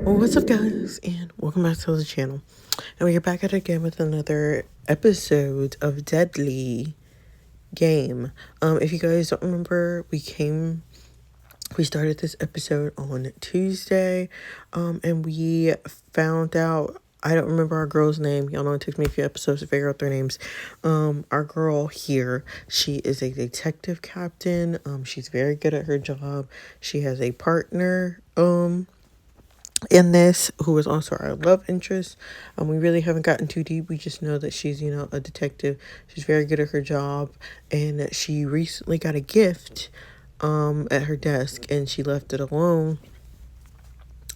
Well, what's up, guys, and welcome back to the channel. And we are back at it again with another episode of Deadly Game. If you guys don't remember, we started this episode on Tuesday, and we found out. I don't remember our girl's name. Y'all know it took me a few episodes to figure out their names. Our girl here, she is a detective captain. She's very good at her job. She has a partner. In this, who is also our love interest. We really haven't gotten too deep. We just know that she's, a detective. She's very good at her job, and she recently got a gift at her desk, and she left it alone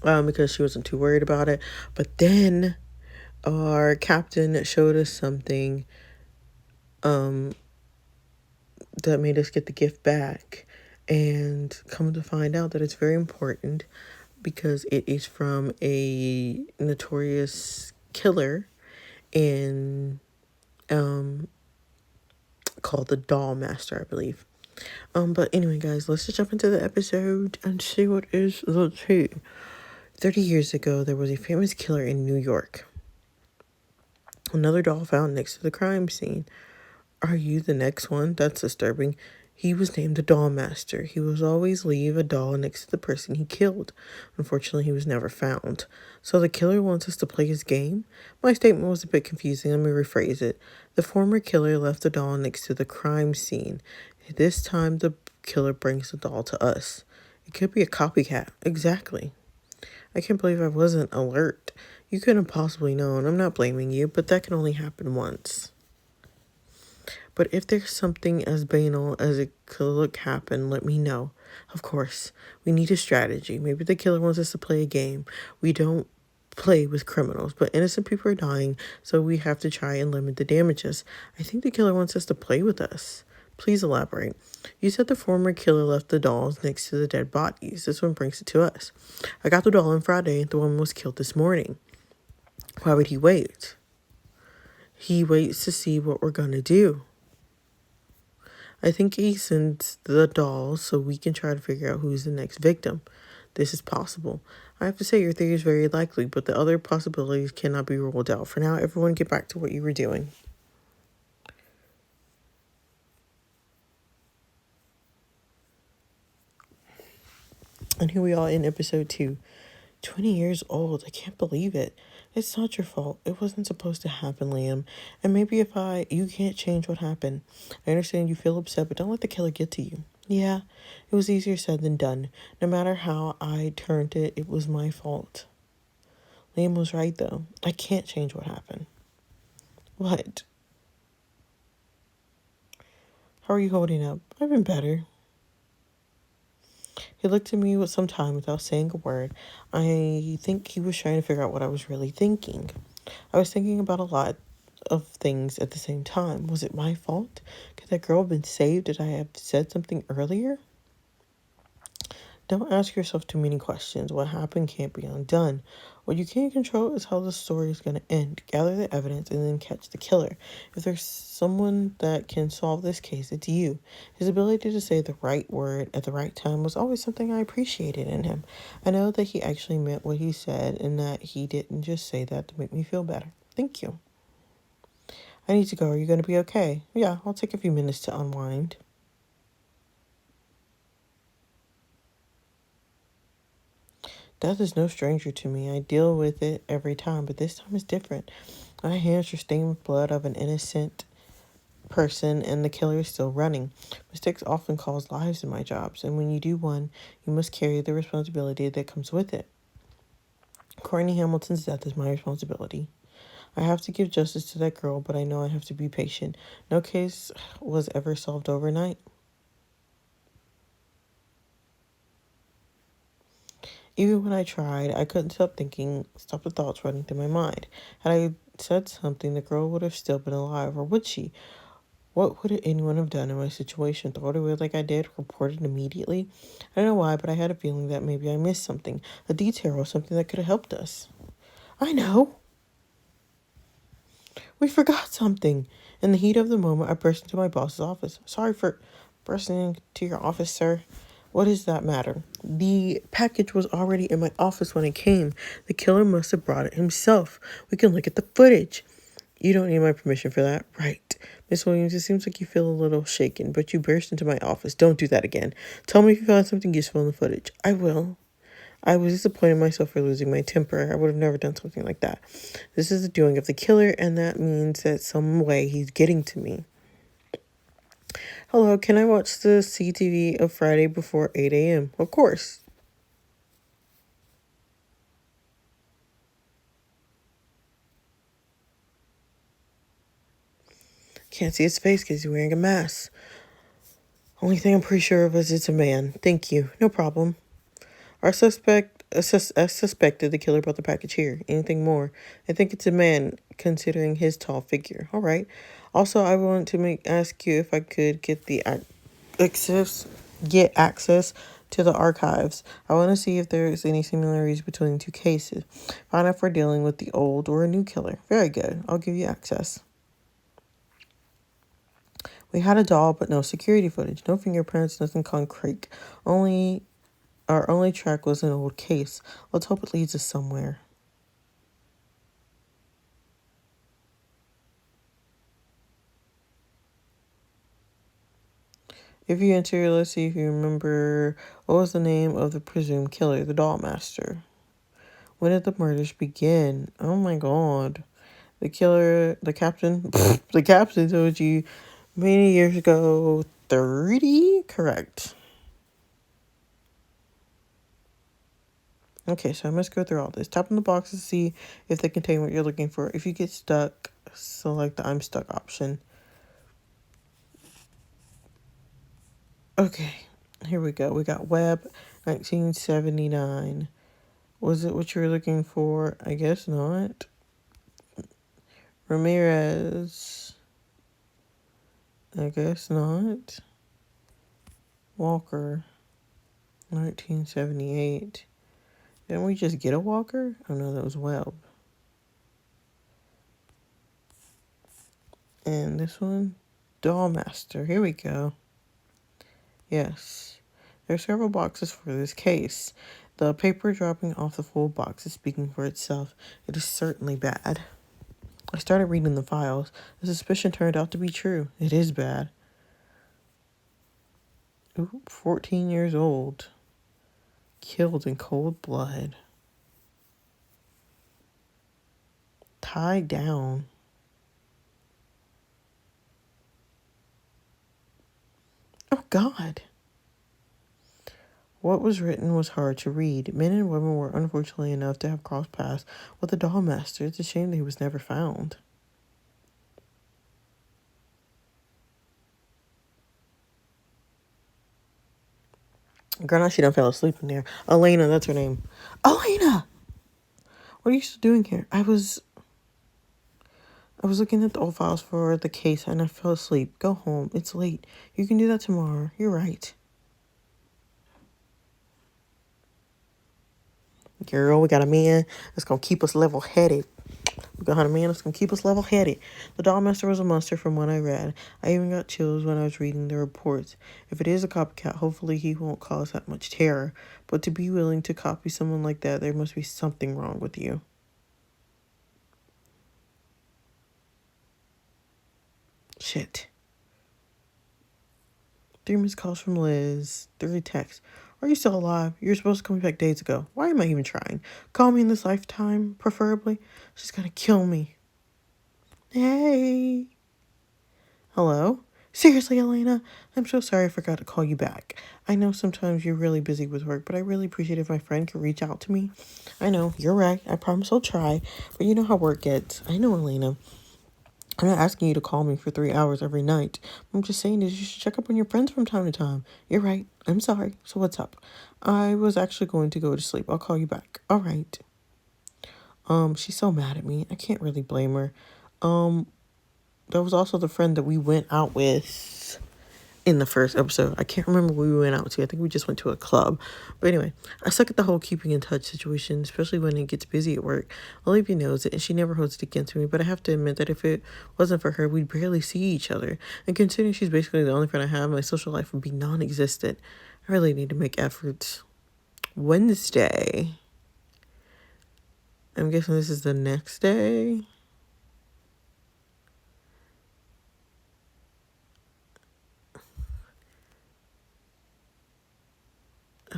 because she wasn't too worried about it. But then our captain showed us something that made us get the gift back, and come to find out that it's very important because it is from a notorious killer in called the Doll Master, I believe. But anyway, guys, let's just jump into the episode and see what is the tea. 30 years ago, there was a famous killer in New York. Another doll found next to the crime scene. Are you the next one? That's disturbing. He was named the Doll Master. He was always leave a doll next to the person he killed. Unfortunately, he was never found. So the killer wants us to play his game? My statement was a bit confusing. Let me rephrase it. The former killer left the doll next to the crime scene. This time, the killer brings the doll to us. It could be a copycat. Exactly. I can't believe I wasn't alert. You couldn't possibly know, and I'm not blaming you, but that can only happen once. But if there's something as banal as it could look happen, let me know. Of course, we need a strategy. Maybe the killer wants us to play a game. We don't play with criminals, but innocent people are dying, so we have to try and limit the damages. I think the killer wants us to play with us. Please elaborate. You said the former killer left the dolls next to the dead bodies. This one brings it to us. I got the doll on Friday. The woman was killed this morning. Why would he wait? He waits to see what we're going to do. I think he sends the dolls so we can try to figure out who's the next victim. This is possible. I have to say your theory is very likely, but the other possibilities cannot be ruled out. For now, everyone get back to what you were doing. And here we are in episode 2. 20 years old. I can't believe it. It's not your fault. It wasn't supposed to happen, Liam. And maybe you can't change what happened. I understand you feel upset, but don't let the killer get to you. Yeah, it was easier said than done. No matter how I turned it, it was my fault. Liam was right, though. I can't change what happened. What? How are you holding up? I've been better. He looked at me with some time without saying a word. I think he was trying to figure out what I was really thinking. I was thinking about a lot of things at the same time. Was it my fault? Could that girl have been saved? Did I have said something earlier? Don't ask yourself too many questions. What happened can't be undone. What you can't control is how the story is going to end. Gather the evidence and then catch the killer. If there's someone that can solve this case, it's you. His ability to say the right word at the right time was always something I appreciated in him. I know that he actually meant what he said and that he didn't just say that to make me feel better. Thank you. I need to go. Are you going to be okay? Yeah, I'll take a few minutes to unwind. Death is no stranger to me. I deal with it every time, but this time is different. My hands are stained with blood of an innocent person, and the killer is still running. Mistakes often cause lives in my jobs, and when you do one, you must carry the responsibility that comes with it. Courtney Hamilton's death is my responsibility. I have to give justice to that girl, but I know I have to be patient. No case was ever solved overnight. Even when I tried, I couldn't stop the thoughts running through my mind. Had I said something, the girl would have still been alive, or would she? What would anyone have done in my situation? Throw it away like I did? Report it immediately? I don't know why, but I had a feeling that maybe I missed something. A detail or something that could have helped us. I know. We forgot something. In the heat of the moment, I burst into my boss's office. Sorry for bursting into your office, sir. What does that matter? The package was already in my office when it came. The killer must have brought it himself. We can look at the footage. You don't need my permission for that. Right. Miss Williams, it seems like you feel a little shaken, but you burst into my office. Don't do that again. Tell me if you found something useful in the footage. I will. I was disappointed in myself for losing my temper. I would have never done something like that. This is the doing of the killer, and that means that some way he's getting to me. Hello, can I watch the CTV of Friday before 8 a.m.? Of course. Can't see his face because he's wearing a mask. Only thing I'm pretty sure of is it's a man. Thank you. No problem. Our suspected the killer brought the package here. Anything more? I think it's a man, considering his tall figure. All right. Also, I want to ask you if I could get access to the archives. I want to see if there's any similarities between the two cases. Find out if we're dealing with the old or a new killer. Very good. I'll give you access. We had a doll, but no security footage, no fingerprints, nothing concrete. Our only track was an old case. Let's hope it leads us somewhere. If you enter, let's see if you remember, what was the name of the presumed killer, the doll master? When did the murders begin? Oh my god. The captain, the captain told you many years ago, 30? Correct. Okay, so I must go through all this. Tap on the box to see if they contain what you're looking for. If you get stuck, select the I'm stuck option. Okay, here we go. We got Webb, 1979. Was it what you were looking for? I guess not. Ramirez. I guess not. Walker, 1978. Didn't we just get a Walker? Oh no, that was Webb. And this one, Dollmaster. Here we go. Yes. There are several boxes for this case. The paper dropping off the full box is speaking for itself. It is certainly bad. I started reading the files. The suspicion turned out to be true. It is bad. Ooh, 14 years old. Killed in cold blood. Tied down. Oh, God. What was written was hard to read. Men and women were unfortunately enough to have crossed paths with the doll master. It's a shame that he was never found. Girl, now she done fell asleep in there. Elena, that's her name. Elena! What are you still doing here? I was looking at the old files for the case and I fell asleep. Go home. It's late. You can do that tomorrow. You're right. Girl, we got a man that's gonna keep us level-headed. We got a man that's gonna keep us level-headed. The Dollmaster was a monster from what I read. I even got chills when I was reading the reports. If it is a copycat, hopefully he won't cause that much terror. But to be willing to copy someone like that, there must be something wrong with you. Shit. 3 missed calls from Liz. 3 texts. Are you still alive? You were supposed to come back days ago. Why am I even trying? Call me in this lifetime, preferably. She's gonna kill me. Hey. Hello? Seriously, Elena? I'm so sorry I forgot to call you back. I know sometimes you're really busy with work, but I really appreciate if my friend could reach out to me. I know, you're right. I promise I'll try. But you know how work gets. I know, Elena. I'm not asking you to call me for 3 hours every night. I'm just saying that you should check up on your friends from time to time. You're right. I'm sorry. So what's up? I was actually going to go to sleep. I'll call you back. All right. She's so mad at me. I can't really blame her. There was also the friend that we went out with in the first episode. I can't remember where we went out to. I think we just went to a club. But anyway, I suck at the whole keeping in touch situation, especially when it gets busy at work. Olivia knows it, and she never holds it against me. But I have to admit that if it wasn't for her, we'd barely see each other. And considering she's basically the only friend I have, my social life would be non-existent. I really need to make efforts. Wednesday. I'm guessing this is the next day.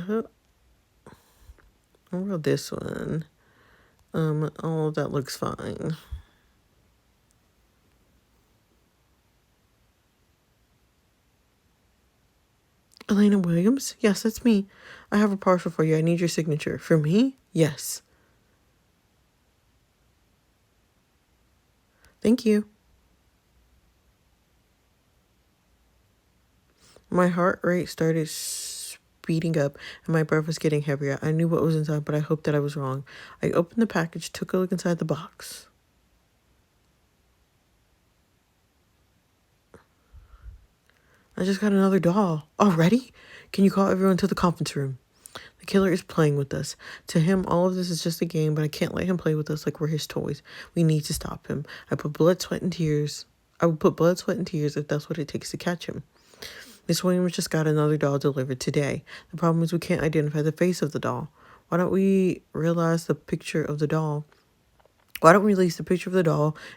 I wrote this one. All of that looks fine. Elena Williams? Yes, that's me. I have a parcel for you. I need your signature. For me? Yes. Thank you. My heart rate started speeding up and my breath was getting heavier. I knew what was inside, but I hoped that I was wrong. I opened the package, took a look inside the box. I just got another doll. Already? Can you call everyone to the conference room? The killer is playing with us. To him, all of this is just a game, but I can't let him play with us like we're his toys. We need to stop him. I would put blood, sweat, and tears if that's what it takes to catch him. Miss Williams just got another doll delivered today. The problem is we can't identify the face of the doll. Why don't we release the picture of the doll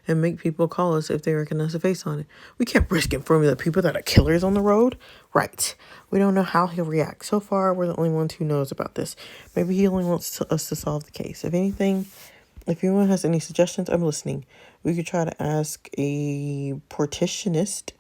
and make people call us if they recognize the face on it? We can't risk informing the people that a killer is on the road. Right. We don't know how he'll react. So far, we're the only ones who knows about this. Maybe he only wants us to solve the case. If anyone has any suggestions, I'm listening. We could try to ask a portraitist.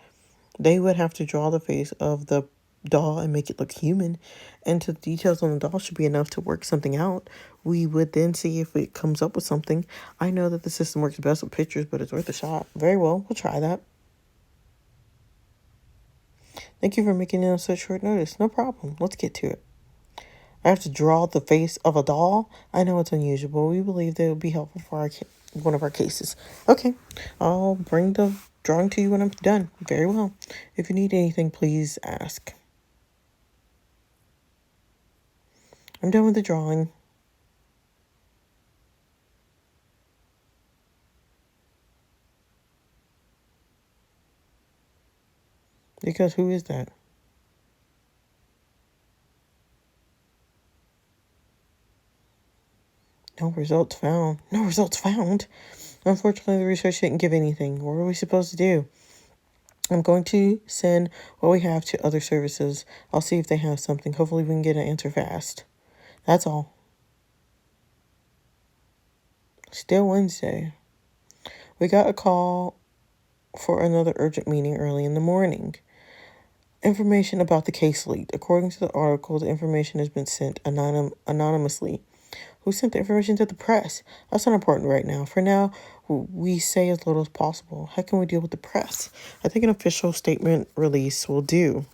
They would have to draw the face of the doll and make it look human, and the details on the doll should be enough to work something out. We would then see if it comes up with something. I know that the system works best with pictures, but it's worth a shot. Very well, we'll try that. Thank you for making it on such short notice. No problem. Let's get to it. I have to draw the face of a doll. I know it's unusual, but we believe that it will be helpful for one of our cases. Okay, I'll bring the drawing to you when I'm done. Very well. If you need anything, please ask. I'm done with the drawing. Because who is that? No results found. No results found? Unfortunately, the research didn't give anything. What are we supposed to do? I'm going to send what we have to other services. I'll see if they have something. Hopefully we can get an answer fast. That's all. Still Wednesday. We got a call for another urgent meeting early in the morning. Information about the case leaked. According to the article, the information has been sent anonymously. Who sent the information to the press? That's not important right now. For now, we say as little as possible. How can we deal with the press? I think an official statement release will do.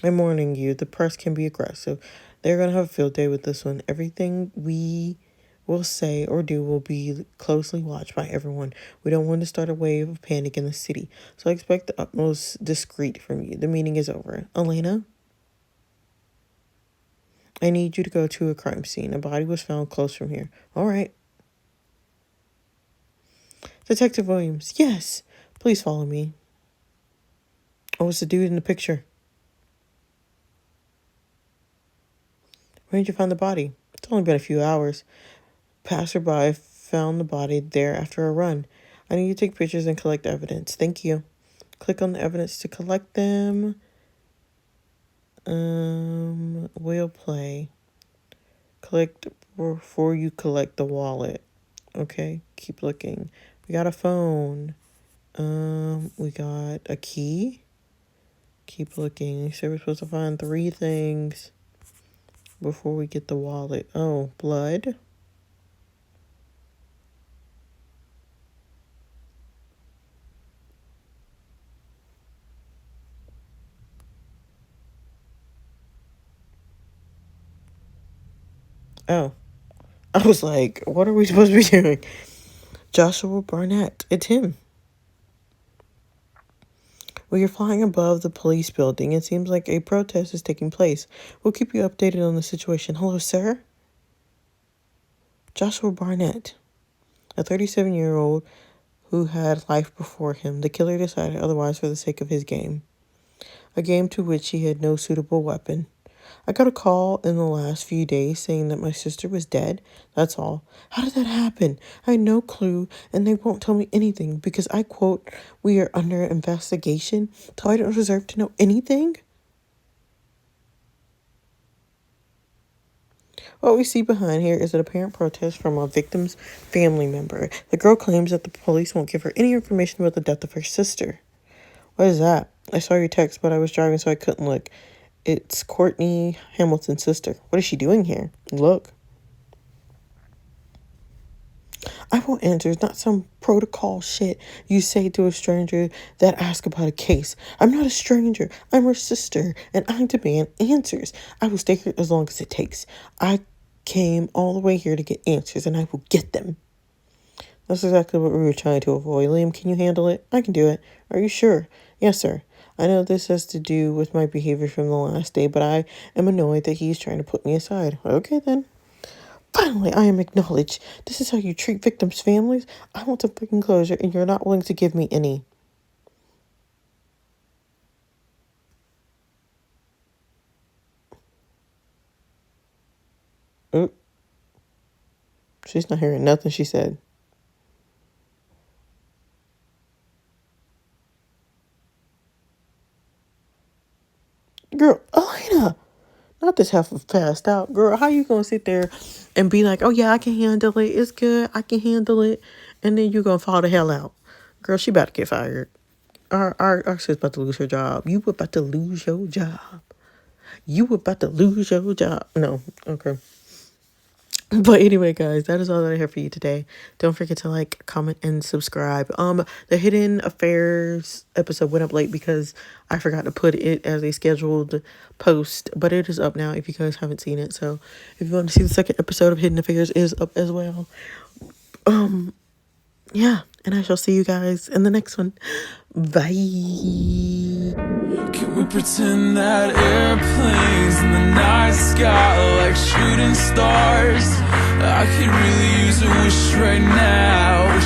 I'm warning you, the press can be aggressive. They're going to have a field day with this one. Everything we will say or do will be closely watched by everyone. We don't want to start a wave of panic in the city, so I expect the utmost discreet from you. The meeting is over. Elena? I need you to go to a crime scene. A body was found close from here. All right. Detective Williams. Yes. Please follow me. Oh, it's the dude in the picture. Where did you find the body? It's only been a few hours. Passerby found the body there after a run. I need you to take pictures and collect evidence. Thank you. Click on the evidence to collect them. We'll play. Collect before you collect the wallet. Okay, keep looking. We got a phone. We got a key. Keep looking. So we're supposed to find 3 things before we get the wallet. Oh, blood. Oh. I was like, what are we supposed to be doing? Joshua Barnett. It's him. We are flying above the police building. It seems like a protest is taking place. We'll keep you updated on the situation. Hello, sir? Joshua Barnett, a 37-year-old who had life before him. The killer decided otherwise for the sake of his game, a game to which he had no suitable weapon. I got a call in the last few days saying that my sister was dead. That's all. How did that happen? I had no clue, and they won't tell me anything because I quote, "We are under investigation," so I don't deserve to know anything? What we see behind here is an apparent protest from a victim's family member. The girl claims that the police won't give her any information about the death of her sister. What is that? I saw your text, but I was driving, so I couldn't look. It's Courtney Hamilton's sister. What is she doing here? Look. I want answers, not some protocol shit you say to a stranger that asks about a case. I'm not a stranger. I'm her sister, and I demand answers. I will stay here as long as it takes. I came all the way here to get answers, and I will get them. That's exactly what we were trying to avoid. Liam, can you handle it? I can do it. Are you sure? Yes, sir. I know this has to do with my behavior from the last day, but I am annoyed that he's trying to put me aside. Okay, then. Finally, I am acknowledged. This is how you treat victims' families? I want some fucking closure, and you're not willing to give me any. Oop. She's not hearing nothing she said. Girl, Elena! Not this half of passed out. Girl, how you gonna sit there and be like, oh yeah, I can handle it. It's good. I can handle it. And then you gonna fall the hell out. Girl, she about to get fired. Our sis about to lose her job. You about to lose your job. You about to lose your job. No, okay. But anyway, guys, that is all that I have for you today. Don't forget to like, comment, and subscribe. The Hidden Affairs episode went up late because I forgot to put it as a scheduled post, but it is up now if you guys haven't seen it. So if you want to see the second episode of Hidden Affairs, it is up as well. Yeah, and I shall see you guys in the next one. Bye. Can we pretend that airplanes in the night sky like shooting stars? I could really use a wish right now.